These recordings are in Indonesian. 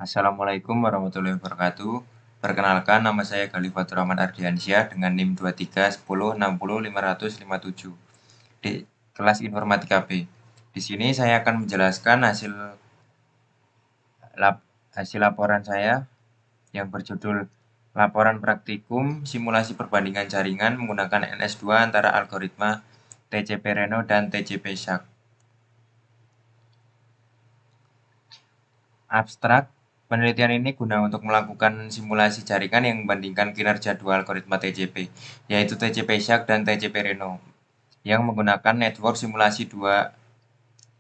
Assalamualaikum warahmatullahi wabarakatuh. Perkenalkan, nama saya Galih Fatur Rahman Ardiansyah dengan NIM 2310605057 di kelas Informatika B. Di sini saya akan menjelaskan hasil laporan saya yang berjudul Laporan Praktikum Simulasi Perbandingan Jaringan menggunakan NS2 antara algoritma TCP Reno dan TCP SHARK. Abstrak, penelitian ini guna untuk melakukan simulasi jaringan yang membandingkan kinerja dua algoritma TCP, yaitu TCP SHARK dan TCP Reno, yang menggunakan network simulasi 2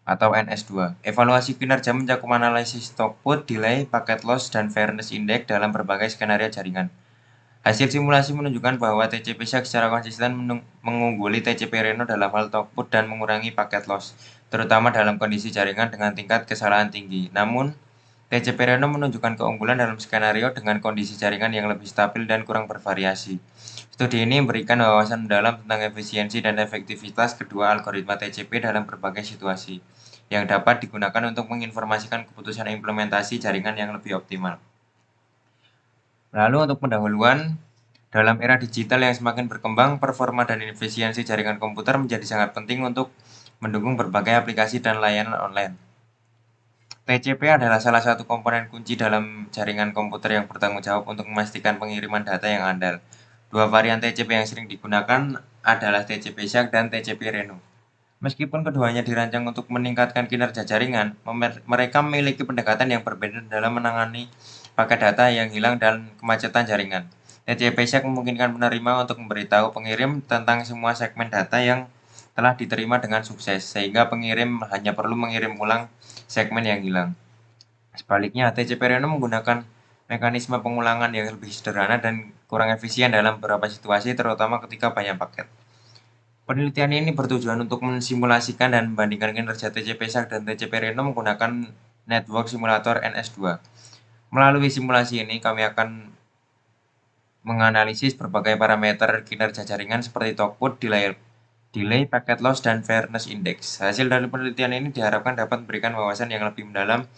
atau NS2. Evaluasi kinerja mencakup analisis throughput, delay, packet loss, dan fairness index dalam berbagai skenario jaringan. Hasil simulasi menunjukkan bahwa TCP SHARK secara konsisten mengungguli TCP Reno dalam hal throughput dan mengurangi packet loss, terutama dalam kondisi jaringan dengan tingkat kesalahan tinggi. Namun, TCP Reno menunjukkan keunggulan dalam skenario dengan kondisi jaringan yang lebih stabil dan kurang bervariasi. Studi ini memberikan wawasan mendalam tentang efisiensi dan efektivitas kedua algoritma TCP dalam berbagai situasi, yang dapat digunakan untuk menginformasikan keputusan implementasi jaringan yang lebih optimal. Lalu untuk pendahuluan, dalam era digital yang semakin berkembang, performa dan efisiensi jaringan komputer menjadi sangat penting untuk mendukung berbagai aplikasi dan layanan online. TCP adalah salah satu komponen kunci dalam jaringan komputer yang bertanggung jawab untuk memastikan pengiriman data yang andal. Dua varian TCP yang sering digunakan adalah TCP SHARK dan TCP Reno. Meskipun keduanya dirancang untuk meningkatkan kinerja jaringan, mereka memiliki pendekatan yang berbeda dalam menangani paket data yang hilang dan kemacetan jaringan. TCP SHARK memungkinkan penerima untuk memberitahu pengirim tentang semua segmen data yang telah diterima dengan sukses, sehingga pengirim hanya perlu mengirim ulang segmen yang hilang. Sebaliknya, TCP Reno menggunakan mekanisme pengulangan yang lebih sederhana dan kurang efisien dalam beberapa situasi, terutama ketika banyak paket. Penelitian ini bertujuan untuk mensimulasikan dan membandingkan kinerja TCP SHARK dan TCP Reno menggunakan network simulator NS2. Melalui simulasi ini, kami akan menganalisis berbagai parameter kinerja jaringan seperti throughput, delay, packet loss, dan fairness index. Hasil dari penelitian ini diharapkan dapat memberikan wawasan yang lebih mendalam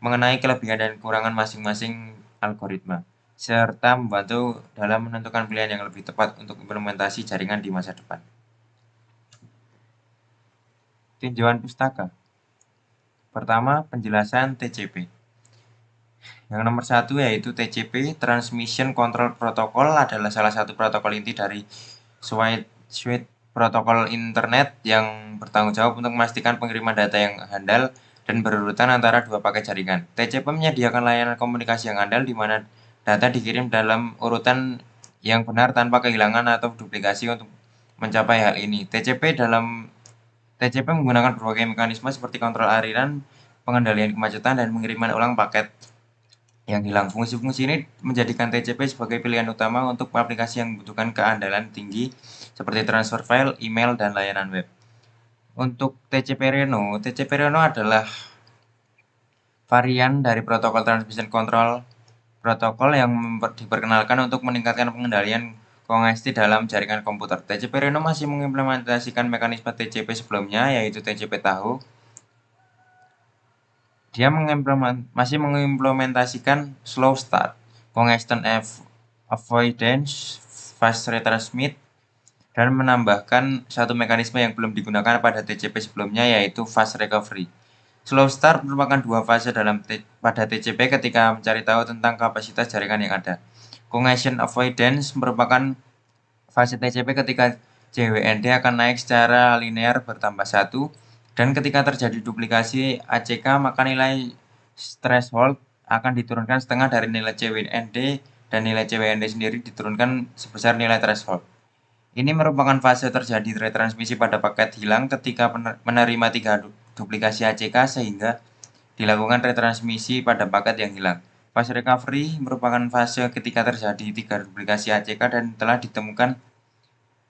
mengenai kelebihan dan kekurangan masing-masing algoritma, serta membantu dalam menentukan pilihan yang lebih tepat untuk implementasi jaringan di masa depan. Tinjauan pustaka. Pertama, penjelasan TCP. Yang nomor satu yaitu TCP, Transmission Control Protocol, adalah salah satu protokol inti dari suite protokol internet yang bertanggung jawab untuk memastikan pengiriman data yang handal dan berurutan antara dua paket jaringan. TCP menyediakan layanan komunikasi yang andal di mana data dikirim dalam urutan yang benar tanpa kehilangan atau duplikasi. Untuk mencapai hal ini, TCP menggunakan berbagai mekanisme seperti kontrol aliran, pengendalian kemacetan, dan pengiriman ulang paket yang hilang. Fungsi-fungsi ini menjadikan TCP sebagai pilihan utama untuk aplikasi yang membutuhkan keandalan tinggi seperti transfer file, email, dan layanan web. Untuk TCP Reno adalah varian dari protokol Transmission Control Protocol yang diperkenalkan untuk meningkatkan pengendalian kongesti dalam jaringan komputer. TCP Reno masih mengimplementasikan mekanisme TCP sebelumnya, yaitu TCP tahu. Dia masih mengimplementasikan slow start, congestion avoidance, fast retransmit, dan menambahkan satu mekanisme yang belum digunakan pada TCP sebelumnya, yaitu fast recovery. Slow start merupakan dua fase pada TCP ketika mencari tahu tentang kapasitas jaringan yang ada. Congestion avoidance merupakan fase TCP ketika JWND akan naik secara linear bertambah 1, dan ketika terjadi duplikasi ACK maka nilai threshold akan diturunkan setengah dari nilai JWND, dan nilai JWND sendiri diturunkan sebesar nilai threshold. Ini merupakan fase terjadi retransmisi pada paket hilang ketika menerima 3 duplikasi ACK sehingga dilakukan retransmisi pada paket yang hilang. Fase recovery merupakan fase ketika terjadi 3 duplikasi ACK dan telah ditemukan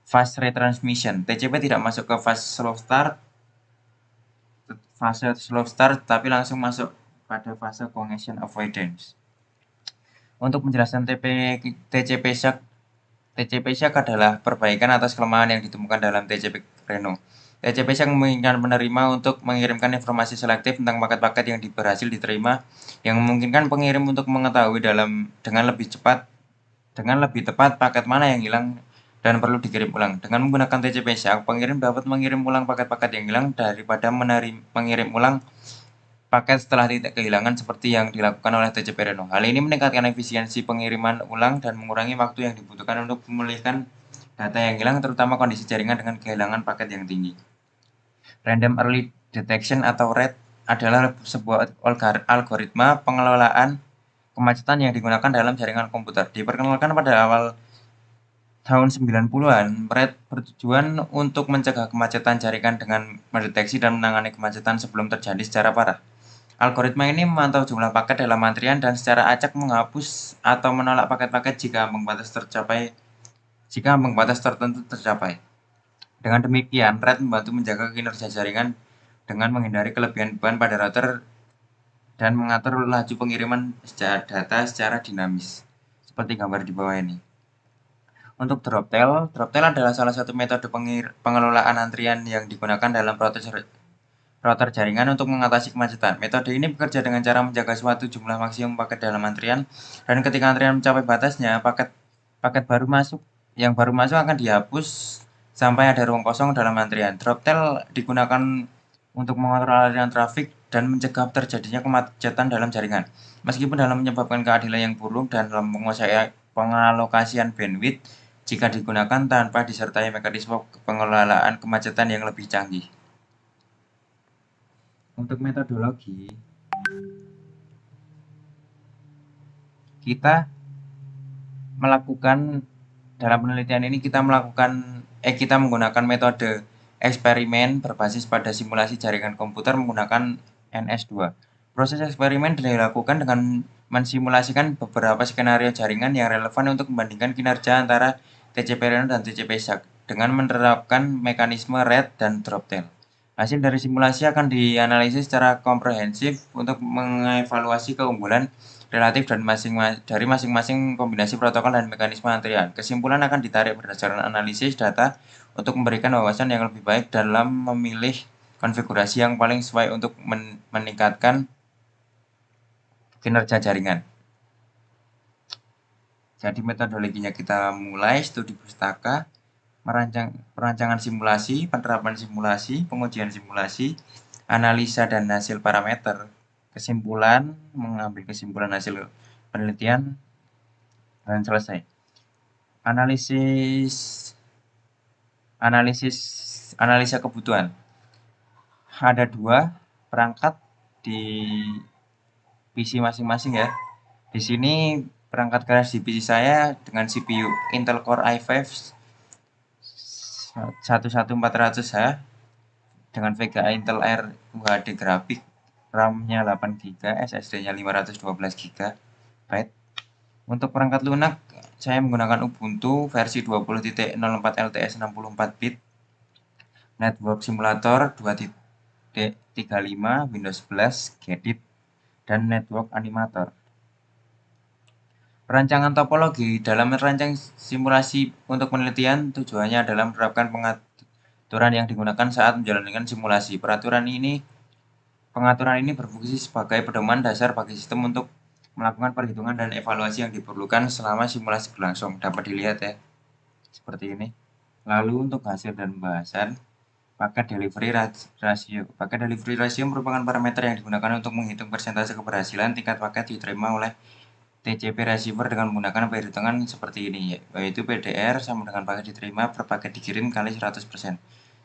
fast retransmission. TCP tidak masuk ke fase slow start tapi langsung masuk pada fase congestion avoidance. Untuk menjelaskan TCP SHARK adalah perbaikan atas kelemahan yang ditemukan dalam TCP Reno. TCP Shark memungkinkan penerima untuk mengirimkan informasi selektif tentang paket-paket yang berhasil diterima, yang memungkinkan pengirim untuk mengetahui dengan lebih tepat paket mana yang hilang dan perlu dikirim ulang. Dengan menggunakan TCP Shark, pengirim dapat mengirim ulang paket-paket yang hilang daripada mengirim ulang paket setelah titik kehilangan seperti yang dilakukan oleh TCP Reno. Hal ini meningkatkan efisiensi pengiriman ulang dan mengurangi waktu yang dibutuhkan untuk memulihkan data yang hilang, terutama kondisi jaringan dengan kehilangan paket yang tinggi. Random Early Detection atau RED adalah sebuah algoritma pengelolaan kemacetan yang digunakan dalam jaringan komputer. Diperkenalkan pada awal tahun 90-an, RED bertujuan untuk mencegah kemacetan jaringan dengan mendeteksi dan menangani kemacetan sebelum terjadi secara parah. Algoritma ini memantau jumlah paket dalam antrian dan secara acak menghapus atau menolak paket-paket jika ambang batas tertentu tercapai. Dengan demikian, RED membantu menjaga kinerja jaringan dengan menghindari kelebihan beban pada router dan mengatur laju pengiriman data secara dinamis, seperti gambar di bawah ini. Untuk droptail adalah salah satu metode pengelolaan antrian yang digunakan dalam router jaringan untuk mengatasi kemacetan. Metode ini bekerja dengan cara menjaga suatu jumlah maksimum paket dalam antrian, dan ketika antrian mencapai batasnya, paket yang baru masuk akan dihapus sampai ada ruang kosong dalam antrian. Droptail digunakan untuk mengontrol aliran trafik dan mencegah terjadinya kemacetan dalam jaringan. Meskipun dalam menyebabkan keadilan yang buruk dan dalam pengalokasian bandwidth jika digunakan tanpa disertai mekanisme pengelolaan kemacetan yang lebih canggih. Untuk metodologi, kita menggunakan metode eksperimen berbasis pada simulasi jaringan komputer menggunakan NS2. Proses eksperimen dilakukan dengan mensimulasikan beberapa skenario jaringan yang relevan untuk membandingkan kinerja antara TCP Reno dan TCP Shark dengan menerapkan mekanisme RED dan droptail. Hasil dari simulasi akan dianalisis secara komprehensif untuk mengevaluasi keunggulan relatif dari masing-masing kombinasi protokol dan mekanisme antrian. Kesimpulan akan ditarik berdasarkan analisis data untuk memberikan wawasan yang lebih baik dalam memilih konfigurasi yang paling sesuai untuk meningkatkan kinerja jaringan. Jadi metodologinya kita mulai studi pustaka, perancangan simulasi, penerapan simulasi, pengujian simulasi, analisa dan hasil parameter, kesimpulan, mengambil kesimpulan hasil penelitian, dan selesai. Analisa kebutuhan. Ada 2 perangkat di PC masing-masing ya. Di sini perangkat keras di PC saya dengan CPU Intel Core i5 11400H dengan VGA Intel Air UHD grafik, RAM-nya 8GB, SSD-nya 512GB. Untuk perangkat lunak, saya menggunakan Ubuntu versi 20.04 LTS 64 bit, Network Simulator 2.35, Windows 11, Gedit, dan Network Animator. Perancangan topologi. Dalam merancang simulasi untuk penelitian, tujuannya adalah menerapkan pengaturan yang digunakan saat menjalankan simulasi. Pengaturan ini berfungsi sebagai pedoman dasar bagi sistem untuk melakukan perhitungan dan evaluasi yang diperlukan selama simulasi berlangsung. Dapat dilihat ya, seperti ini. Lalu untuk hasil dan pembahasan, paket delivery ratio. Paket delivery ratio merupakan parameter yang digunakan untuk menghitung persentase keberhasilan tingkat paket diterima oleh TCP receiver dengan menggunakan perhitungan seperti ini, yaitu PDR sama dengan paket diterima per paket dikirim kali 100%.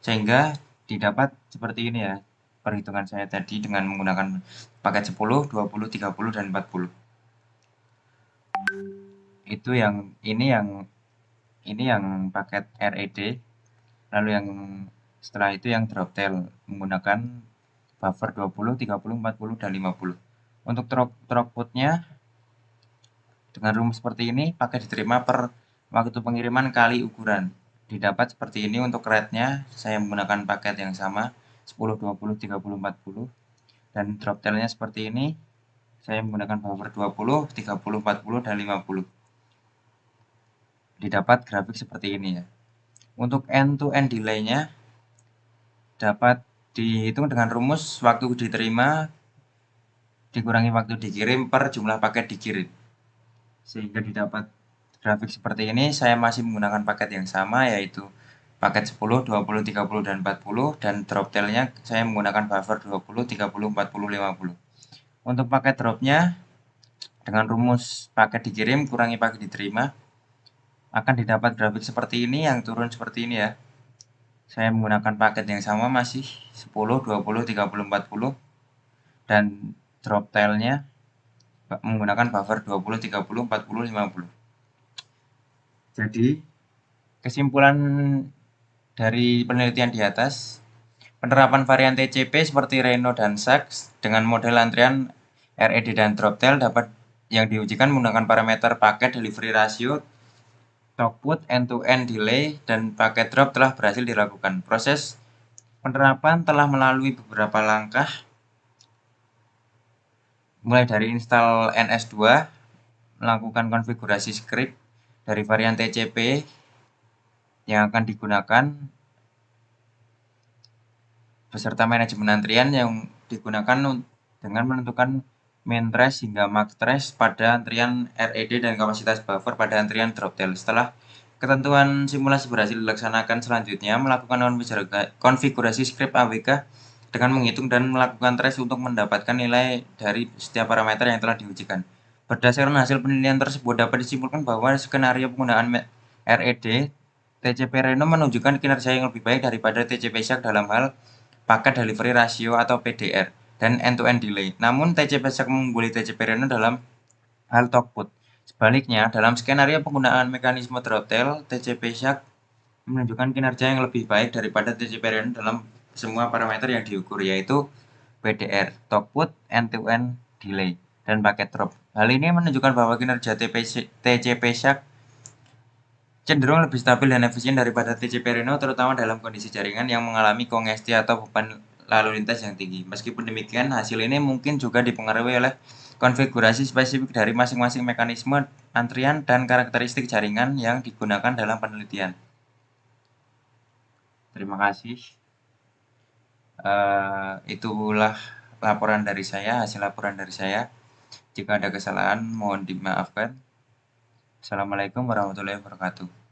Sehingga didapat seperti ini ya, perhitungan saya tadi dengan menggunakan paket 10, 20, 30, dan 40. Ini yang paket RED, lalu yang setelah itu yang droptail menggunakan buffer 20, 30, 40, dan 50. Untuk throughputnya dengan rumus seperti ini, paket diterima per waktu pengiriman kali ukuran. Didapat seperti ini. Untuk RED-nya, saya menggunakan paket yang sama, 10, 20, 30, 40. Dan droptail-nya seperti ini, saya menggunakan buffer 20, 30, 40, dan 50. Didapat grafik seperti ini ya. Untuk end-to-end delay-nya, dapat dihitung dengan rumus waktu diterima dikurangi waktu dikirim per jumlah paket dikirim. Sehingga didapat grafik seperti ini. Saya masih menggunakan paket yang sama, yaitu paket 10, 20, 30, dan 40, dan drop tailnya saya menggunakan buffer 20, 30, 40, 50. Untuk paket dropnya, dengan rumus paket dikirim kurangi paket diterima, akan didapat grafik seperti ini yang turun seperti ini ya. Saya menggunakan paket yang sama masih 10, 20, 30, 40, dan drop tailnya menggunakan buffer 20, 30, 40, 50. Jadi, kesimpulan dari penelitian di atas, penerapan varian TCP seperti Reno dan Saks dengan model antrian RED dan drop tail dapat yang diujikan menggunakan parameter paket delivery ratio, throughput, end-to-end delay, dan paket drop telah berhasil dilakukan. Proses penerapan telah melalui beberapa langkah, mulai dari install NS2, melakukan konfigurasi script dari varian TCP yang akan digunakan, beserta manajemen antrian yang digunakan dengan menentukan min trace hingga max trace pada antrian RED dan kapasitas buffer pada antrian drop tail. Setelah ketentuan simulasi berhasil dilaksanakan, selanjutnya melakukan konfigurasi script AWK dengan menghitung dan melakukan trace untuk mendapatkan nilai dari setiap parameter yang telah diujikan. Berdasarkan hasil penelitian tersebut dapat disimpulkan bahwa skenario penggunaan RED TCP Reno menunjukkan kinerja yang lebih baik daripada TCP SHARK dalam hal paket delivery ratio atau PDR dan end-to-end delay. Namun TCP SHARK mengungguli TCP Reno dalam hal throughput. Sebaliknya, dalam skenario penggunaan mekanisme throttle, TCP SHARK menunjukkan kinerja yang lebih baik daripada TCP Reno dalam semua parameter yang diukur, yaitu PDR, throughput, end-to-end delay, dan paket drop. Hal ini menunjukkan bahwa kinerja TCP SHARK cenderung lebih stabil dan efisien daripada TCP Reno, terutama dalam kondisi jaringan yang mengalami kongesti atau beban lalu lintas yang tinggi. Meskipun demikian, hasil ini mungkin juga dipengaruhi oleh konfigurasi spesifik dari masing-masing mekanisme antrian dan karakteristik jaringan yang digunakan dalam penelitian. Terima kasih. Itulah laporan dari saya, hasil laporan dari saya. Jika ada kesalahan, mohon dimaafkan. Assalamualaikum warahmatullahi wabarakatuh.